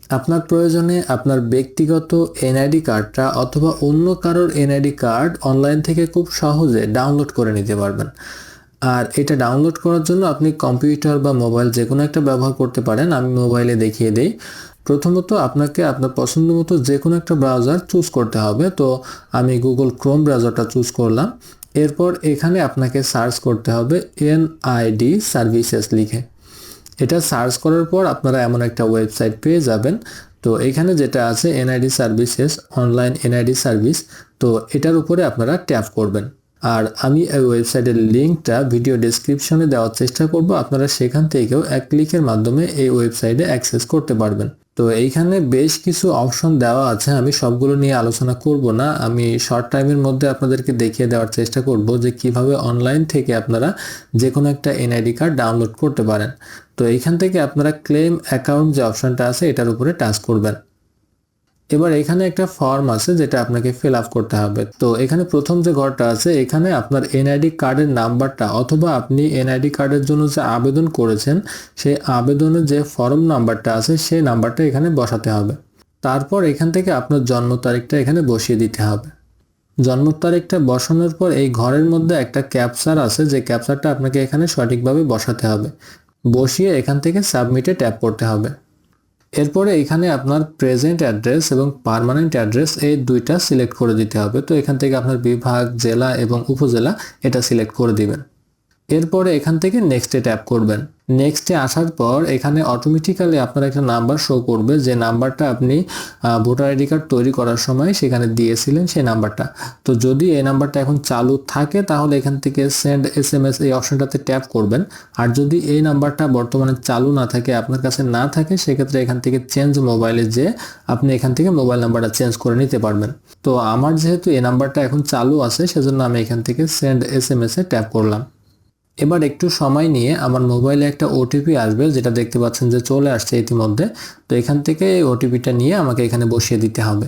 আপনার প্রয়োজনে আপনার ব্যক্তিগত এনআইডি কার্ডটা অথবা অন্য কারোর এনআইডি কার্ড অনলাইন থেকে খুব সহজে ডাউনলোড করে নিতে পারবেন। আর এটা ডাউনলোড করার জন্য আপনি কম্পিউটার বা মোবাইল যে কোনো একটা ব্যবহার করতে পারেন। আমি মোবাইলে দেখিয়ে দেই। প্রথমত আপনাকে আপনার পছন্দ মতো যে কোনো একটা ব্রাউজার চুজ করতে হবে। তো আমি গুগল ক্রোম ব্রাউজারটা চুজ করলাম। এরপর এখানে আপনাকে সার্চ করতে হবে এনআইডি সার্ভিসেস লিখে। এটা সার্চ করার পর আপনারা এমন একটা ওয়েবসাইট পেয়ে যাবেন। তো এখানে যেটা আছে NID services, online NID service, তো এটার উপরে আপনারা ট্যাপ করবেন। আর আমি এই ওয়েবসাইটের লিঙ্কটা ভিডিও ডেসক্রিপশনে দেওয়ার চেষ্টা করব, আপনারা সেখান থেকেও এক ক্লিকের মাধ্যমে এই ওয়েবসাইটে অ্যাক্সেস করতে পারবেন। তো এইখানে বেশ কিছু অপশন দেওয়া আছে, আমি সবগুলো নিয়ে আলোচনা করব না। আমি শর্ট টাইমের মধ্যে আপনাদেরকে দেখিয়ে দেওয়ার চেষ্টা করব যে কিভাবে অনলাইন থেকে আপনারা যে কোনো একটা এনআইডি কার্ড ডাউনলোড করতে পারেন। তো এইখান থেকে আপনারা ক্লেম অ্যাকাউন্ট যে অপশনটা আছে এটার উপরে টাচ করবেন। এবার এখানে একটা ফর্ম আছে যেটা আপনাকে ফিল আপ করতে হবে। তো এখানে প্রথম যে ঘরটা আছে এখানে আপনার এনআইডি কার্ডের নাম্বারটা অথবা আপনি এনআইডি কার্ডের জন্য যে আবেদন করেছেন সেই আবেদনের যে ফর্ম নাম্বারটা আছে সেই নাম্বারটা এখানে বসাতে হবে। তারপর এখান থেকে আপনার জন্ম তারিখটা এখানে বসিয়ে দিতে হবে। জন্ম তারিখটা বসানোর পর এই ঘরের মধ্যে একটা ক্যাপচার আছে, যে ক্যাপচারটা আপনাকে এখানে সঠিকভাবে বসাতে হবে। বসিয়ে এখান থেকে সাবমিটে ট্যাপ করতে হবে। এরপরে এখানে আপনার প্রেজেন্ট অ্যাড্রেস এবং পার্মানেন্ট অ্যাড্রেস এই দুইটা সিলেক্ট করে দিতে হবে। তো এখান থেকে আপনার বিভাগ, জেলা এবং উপজেলা এটা সিলেক্ট করে দিবেন। এরপরে এখান থেকে নেক্সটে ট্যাপ করবেন। নেক্সটে আসার পর এখানে অটোমেটিক্যালি আপনার একটা নাম্বার শো করবে, যে নাম্বারটা আপনি ভোটার আইডি কার্ড তৈরি করার সময় সেখানে দিয়েছিলেন সেই নাম্বারটা। তো যদি এই নাম্বারটা এখন চালু থাকে তাহলে এখান থেকে সেন্ড এসএমএস এই অপশনটাতে ট্যাপ করবেন। আর যদি এই নাম্বারটা বর্তমানে চালু না থাকে, আপনার কাছে না থাকে, সেক্ষেত্রে এখান থেকে চেঞ্জ মোবাইলে যে আপনি এখান থেকে মোবাইল নাম্বারটা চেঞ্জ করে নিতে পারবেন। তো আমার যেহেতু এই নাম্বারটা এখন চালু আছে সেজন্য আমি এখান থেকে সেন্ড এসএমএস এ ট্যাপ করলাম। এবার একটু সময় নিয়ে আমার মোবাইলে একটা ওটিপি আসবে, যেটা দেখতে পাচ্ছেন যে চলে আসছে ইতিমধ্যে। তো এখান থেকে এই ওটিপিটা নিয়ে আমাকে এখানে বসিয়ে দিতে হবে।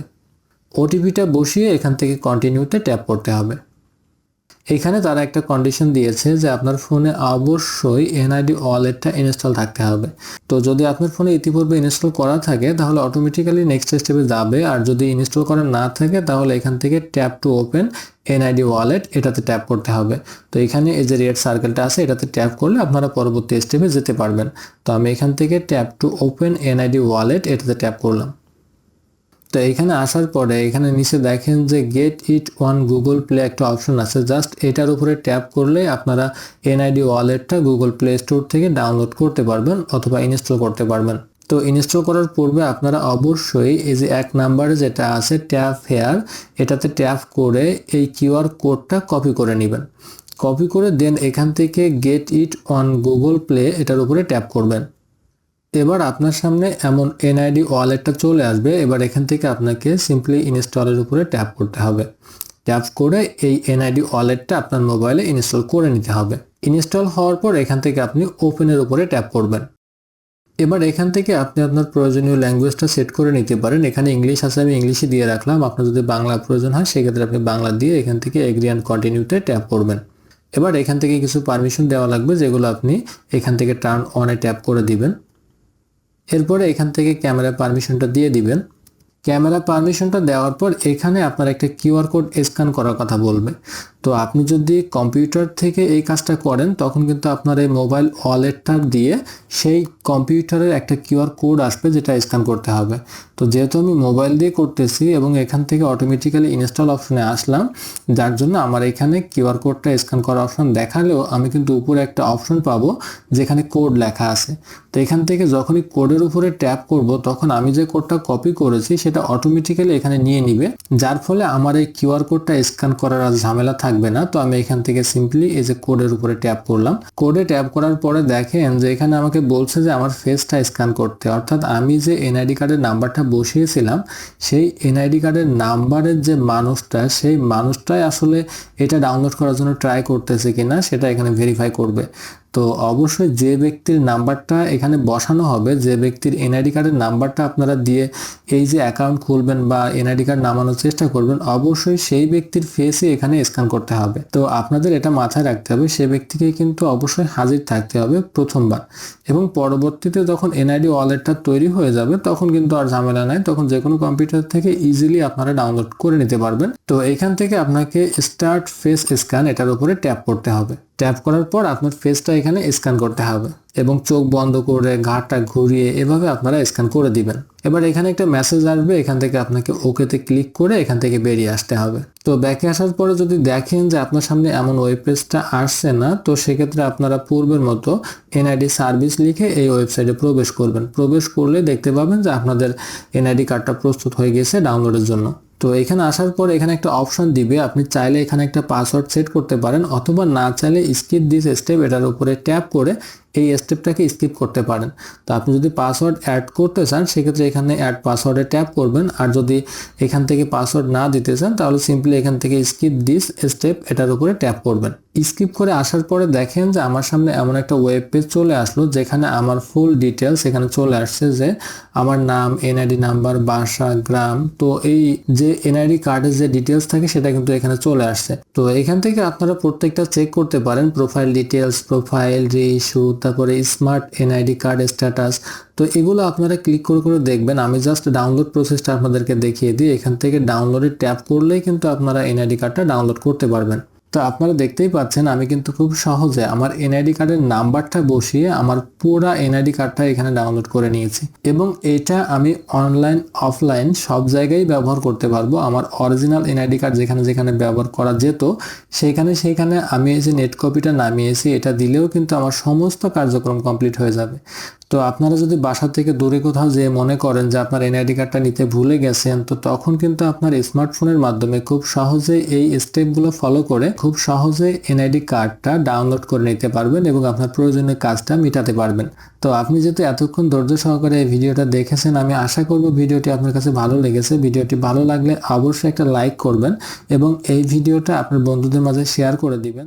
ওটিপিটা বসিয়ে এখান থেকে কন্টিনিউতে ট্যাপ করতে হবে। এখানে তারা একটা কন্ডিশন দিয়েছে যে আপনার ফোনে অবশ্যই এনআইডি ওয়ালেটটা ইনস্টল থাকতে হবে। তো যদি আপনার ফোনে ইতিপূর্বে ইনস্টল করা থাকে তাহলে অটোমেটিক্যালি নেক্সট স্টেপে যাবে, আর যদি ইনস্টল করা না থাকে তাহলে এখান থেকে tap to open NID wallet এটাতে ট্যাপ করতে হবে। তো এখানে এই যে রেড সার্কেলটা আছে এটাতে ট্যাপ করলে আপনারা পরবর্তী স্টেপে যেতে পারবেন। তো আমি এখান থেকে tap to open NID wallet এটাতে ট্যাপ করলাম। তো এখানে আসার পরে এখানে নিচে দেখেন যে get it on Google play একটা অপশন আছে, জাস্ট এটার উপরে ট্যাপ করলে আপনারা এনআইডি ওয়ালেটটা গুগল প্লে স্টোর থেকে ডাউনলোড করতে পারবেন অথবা ইনস্টল করতে পারবেন। তো ইনস্টল করার পূর্বে আপনারা অবশ্যই এই যে 1 নাম্বারে যেটা আছে ট্যাপ হেয়ার এটাতে ট্যাপ করে এই কিউআর কোডটা কপি করে নেবেন। কপি করে দেন এখান থেকে get it on Google play এটার উপরে ট্যাপ করবেন। এবার আপনার সামনে এমন এনআইডি ওয়ালেটটা চলে আসবে। এবার এখান থেকে আপনাকে সিম্পলি ইনস্টলের উপরে ট্যাপ করতে হবে। ট্যাপ করে এই এনআইডি ওয়ালেটটা আপনার মোবাইলে ইনস্টল করে নিতে হবে। ইনস্টল হওয়ার পর এখান থেকে আপনি ওপেনের উপরে ট্যাপ করবেন। এবার এখান থেকে আপনি আপনার প্রয়োজনীয় ল্যাঙ্গুয়েজটা সেট করে নিতে পারেন। এখানে ইংলিশ আছে, আমি ইংলিশে দিয়ে রাখলাম। আপনার যদি বাংলা প্রয়োজন হয় সেক্ষেত্রে আপনি বাংলা দিয়ে এখান থেকে এগ্রি অ্যান্ড কন্টিনিউতে ট্যাপ করবেন। এবার এখান থেকে কিছু পারমিশন দেওয়া লাগবে, যেগুলো আপনি এখান থেকে টার্ন অনে ট্যাপ করে দিবেন। এরপরে এখান থেকে ক্যামেরা পারমিশনটা দিয়ে দিবেন। ক্যামেরা পারমিশনটা দেওয়ার পর এখানে আপনার একটা কিউআর কোড স্ক্যান করার কথা বলবে। তো আপনি যদি কম্পিউটার থেকে এই কাজটা করেন তখন কিন্তু আপনার এই মোবাইল ওয়ালেটটা দিয়ে সেই কম্পিউটারের একটা কিউআর কোড আসবে যেটা স্ক্যান করতে হবে। তো যেহেতু আমি মোবাইল দিয়ে করতেছি এবং এখান থেকে অটোমেটিক্যালি ইনস্টল অপশনে আসলাম, যার জন্য আমার এখানে কিউআর কোডটা স্ক্যান করার অপশন দেখালেও আমি কিন্তু উপরে একটা অপশন পাবো যেখানে কোড লেখা আছে। তো এখান থেকে যখনই কোডের উপরে ট্যাপ করব তখন আমি যে কোডটা কপি করেছি সেটা অটোমেটিক্যালি এখানে নিয়ে নিবে, যার ফলে আমার এই কিউআর কোডটা স্ক্যান করার আর ঝামেলা থাকবে না। তো আমি এখান থেকে সিম্পলি এই যে কোডের উপরে ট্যাপ করলাম। কোডে ট্যাপ করার পরে দেখেন যে এখানে আমাকে বলছে যে আমার ফেসটা স্ক্যান করতে, অর্থাৎ আমি যে এনআইডি কার্ডের নাম্বারটা বসিয়েছিলাম সেই এনআইডি কার্ডের নাম্বারের যে মানুষটা সেই মানুষটাই আসলে এটা ডাউনলোড করার জন্য ট্রাই করতেছে কিনা সেটা এখানে ভেরিফাই করবে। তো অবশ্যই যে ব্যক্তির নাম্বারটা এখানে বসানো হবে, যে ব্যক্তির এনআইডি কার্ডের নাম্বারটা আপনারা দিয়ে এই যে অ্যাকাউন্ট খুলবেন বা এনআইডি কার্ড নামানোর চেষ্টা করবেন, অবশ্যই সেই ব্যক্তির ফেসই এখানে স্ক্যান করতে হবে। তো আপনাদের এটা মাথায় রাখতে হবে, সে ব্যক্তিকে কিন্তু অবশ্যই হাজির থাকতে হবে প্রথমবার, এবং পরবর্তীতে যখন এনআইডি ওয়ালেটটা তৈরি হয়ে যাবে তখন কিন্তু আর ঝামেলা নাই, তখন যে কোনো কম্পিউটার থেকে ইজিলি আপনারা ডাউনলোড করে নিতে পারবেন। তো এখান থেকে আপনাকে স্টার্ট ফেস স্ক্যান এটার উপরে ট্যাপ করতে হবে। ট্যাপ করার পর আপনার ফেসটা এখানে স্ক্যান করতে হবে এবং চোখ বন্ধ করে ঘাড়টা ঘুরিয়ে এভাবে আপনারা স্ক্যান করে দিবেন। এবার এখানে একটা মেসেজ আসবে, এখান থেকে আপনাকে ওকেতে ক্লিক করে এখান থেকে বেরিয়ে আসতে হবে। তো ব্যাকে আসার পরে যদি দেখেন যে আপনার সামনে এমন ওয়েব পেজটা আসছে না, তো সেক্ষেত্রে আপনারা পূর্বের মতো এনআইডি সার্ভিস লিখে এই ওয়েবসাইটে প্রবেশ করবেন। প্রবেশ করলে দেখতে পাবেন যে আপনাদের এনআইডি কার্ডটা প্রস্তুত হয়ে গেছে ডাউনলোডের জন্য। তো এখানে আসার পর এখানে একটা অপশন দিবে, আপনি চাইলে এখানে একটা পাসওয়ার্ড সেট করতে পারেন, অথবা না চাইলে স্কিপ দিস স্টেপ এটার উপরে ট্যাপ করে এই স্টেপটাকে স্কিপ করতে পারেন। তো আপনি যদি পাসওয়ার্ড অ্যাড করতে চান সেক্ষেত্রে এখানে অ্যাড পাসওয়ার্ডে ট্যাপ করবেন, আর যদি এখান থেকে পাসওয়ার্ড না দিতে চান তাহলে সিম্পলি এখান থেকে স্কিপ দিস স্টেপ এটার উপরে ট্যাপ করবেন। স্কিপ করে আসার পরে দেখেন যে আমার সামনে এমন একটা ওয়েব পেজ চলে আসলো যেখানে আমার ফুল ডিটেলস এখানে চলে আসছে, যে আমার নাম, এনআইডি নাম্বার, বাসা, গ্রাম। তো এই যে এনআইডি কার্ডের যে ডিটেলস থাকে সেটা কিন্তু এখানে চলে আসছে। তো এখান থেকে আপনারা প্রত্যেকটা চেক করতে পারেন, প্রোফাইল ডিটেলস, প্রোফাইল রিইস্যু, তারপরে স্মার্ট এনআইডি কার্ড স্ট্যাটাস। তো এগুলো আপনারা ক্লিক করে করে দেখবেন। আমি জাস্ট ডাউনলোড প্রসেসটা আপনাদেরকে দেখিয়ে দিই। এখান থেকে ডাউনলোডে ট্যাপ করলেই কিন্তু আপনারা এনআইডি কার্ডটা ডাউনলোড করতে পারবেন। তো আপনারা দেখতেই পাচ্ছেন আমি কিন্তু খুব সহজে আমার এনআইডি কার্ডের নাম্বারটা বসিয়ে আমার পুরো এনআইডি কার্ডটা এখানে ডাউনলোড করে নিয়েছি, এবং এটা আমি অনলাইন অফলাইন সব জায়গায় ব্যবহার করতে পারবো। আমার অরিজিনাল এনআইডি কার্ড যেখানে যেখানে ব্যবহার করা যেত সেখানে আমি এই যে নেট কপিটা নামিয়েছি, এটা দিলেও কিন্তু আমার সমস্ত কার্যক্রম কমপ্লিট হয়ে যাবে। তো আপনারা যদি বাসা থেকে দূরে কোথাও যেয়ে মনে করেন যে আপনার এনআইডি কার্ডটা নিতে ভুলে গেছেন, তো তখন কিন্তু আপনার স্মার্টফোনের মাধ্যমে খুব সহজে এই স্টেপগুলো ফলো করে খুব সহজে এনআইডি কার্ডটা ডাউনলোড করে নিতে পারবেন এবং আপনার প্রয়োজনীয় কাজটা মেটাতে পারবেন। তো আপনি যেহেতু এতক্ষণ ধৈর্য সহকারে এই ভিডিওটা দেখেছেন, আমি আশা করব ভিডিওটি আপনার কাছে ভালো লেগেছে। ভিডিওটি ভালো লাগলে অবশ্যই একটা লাইক করবেন এবং এই ভিডিওটা আপনার বন্ধুদের মাঝে শেয়ার করে দিবেন।